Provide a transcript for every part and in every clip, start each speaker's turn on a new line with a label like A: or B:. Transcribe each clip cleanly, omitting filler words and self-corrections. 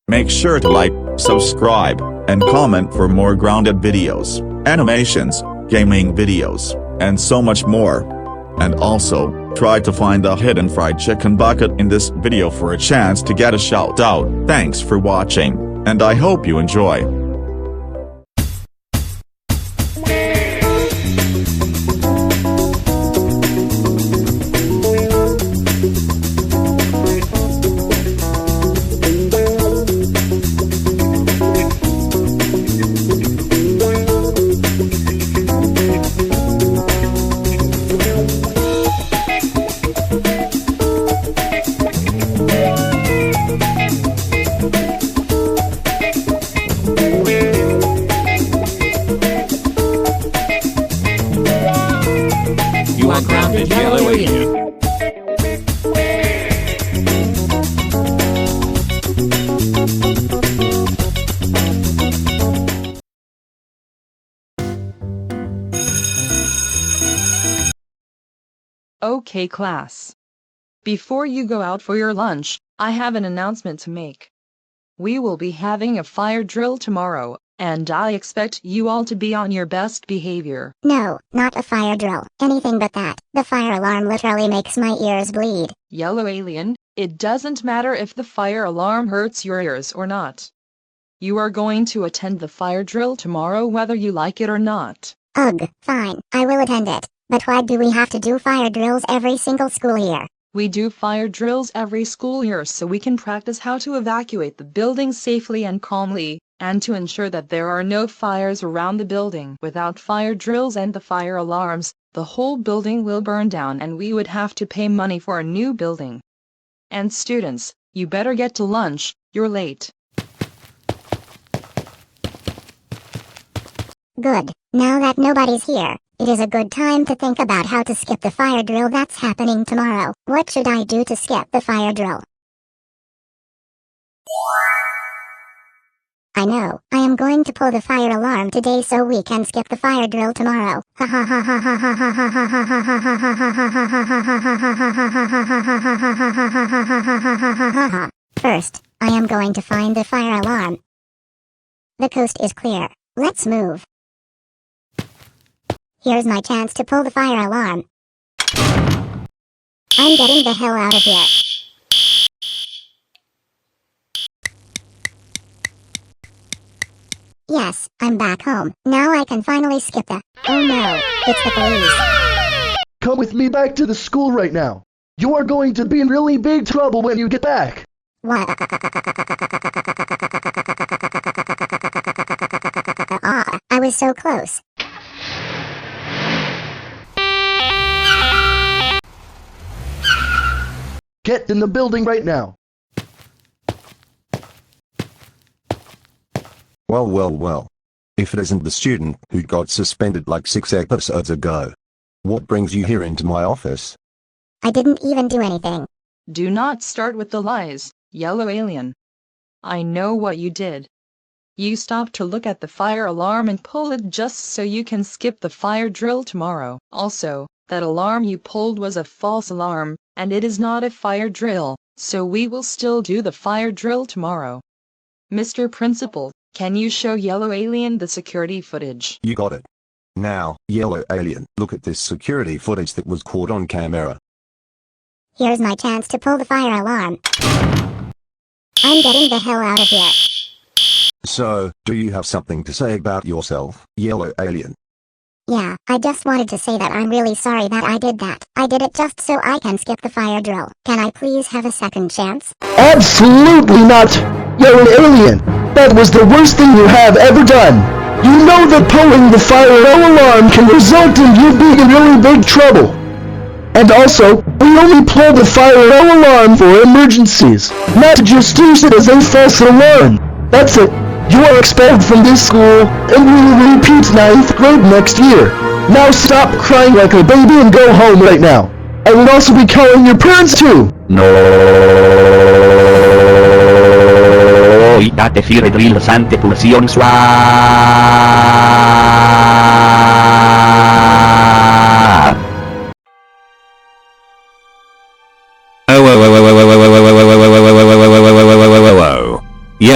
A: Make sure to like, subscribe, and comment for more grounded videos, animations, gaming videos, and so much more. And also, try to find the hidden fried chicken bucket in this video for a chance to get a shout out. Thanks for watching, and I hope you enjoy.
B: You are grounded, yellow alien.
C: Okay, class. Before you go out for your lunch, I have an announcement to make. We will be having a fire drill tomorrow, and I expect you all to be on your best behavior.
D: No, not a fire drill. Anything but that. The fire alarm literally makes my ears bleed.
C: Yellow alien, it doesn't matter if the fire alarm hurts your ears or not. You are going to attend the fire drill tomorrow whether you like it or not.
D: Ugh, fine, I will attend it. But why do we have to do fire drills every single school year?
C: We do fire drills every school year so we can practice how to evacuate the building safely and calmly, and to ensure that there are no fires around the building. Without fire drills and the fire alarms, the whole building will burn down and we would have to pay money for a new building. And students, you better get to lunch, you're late.
D: Good. Now that nobody's here, it is a good time to think about how to skip the fire drill that's happening tomorrow. What should I do to skip the fire drill? I know, I am going to pull the fire alarm today so we can skip the fire drill tomorrow. Ha ha ha ha ha ha ha ha ha ha ha ha ha ha ha. First, I am going to find the fire alarm. The coast is clear. Let's move. Here's my chance to pull the fire alarm. I'm getting the hell out of here. Yes, I'm back home. Now I can finally skip the... Oh no, it's the police.
E: Come with me back to the school right now. You are going to be in really big trouble when you get back.
D: What? Ah, I was so close.
E: Get in the building right now.
F: Well. If it isn't the student who got suspended like 6 episodes ago. What brings you here into my office?
D: I didn't even do anything.
C: Do not start with the lies, yellow alien. I know what you did. You stopped to look at the fire alarm and pull it just so you can skip the fire drill tomorrow. Also, that alarm you pulled was a false alarm, and it is not a fire drill, so we will still do the fire drill tomorrow. Mr. Principal, can you show yellow alien the security footage?
F: You got it. Now, yellow alien, look at this security footage that was caught on camera.
D: Here's my chance to pull the fire alarm. I'm getting the hell out of here.
F: So, do you have something to say about yourself, yellow alien?
D: Yeah, I just wanted to say that I'm really sorry that I did that. I did it just so I can skip the fire drill. Can I please have a second chance?
E: Absolutely not! You're an alien! That was the worst thing you have ever done! You know that pulling the fire alarm can result in you being in really big trouble! And also, we only pull the fire alarm for emergencies, not to just use it as a false alarm! That's it! You are expelled from this school, and we will repeat 9th grade next year. Now stop crying like a baby and go home right now. I will also be calling your parents too.
B: No, date fire drills ante pulsion suave.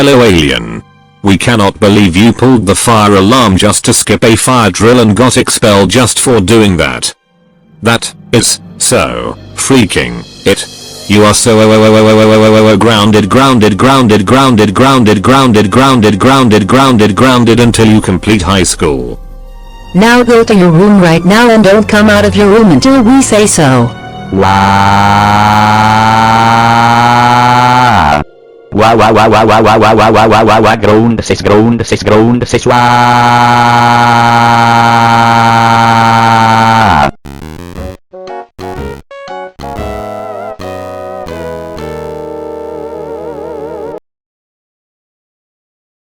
B: yellow alien. We cannot believe you pulled the fire alarm just to skip a fire drill and got expelled just for doing that. That is so freaking it. You are so grounded until you complete high school.
G: Now go to your room right now and don't come out of your room until we say so.
H: Ground, sis, wow.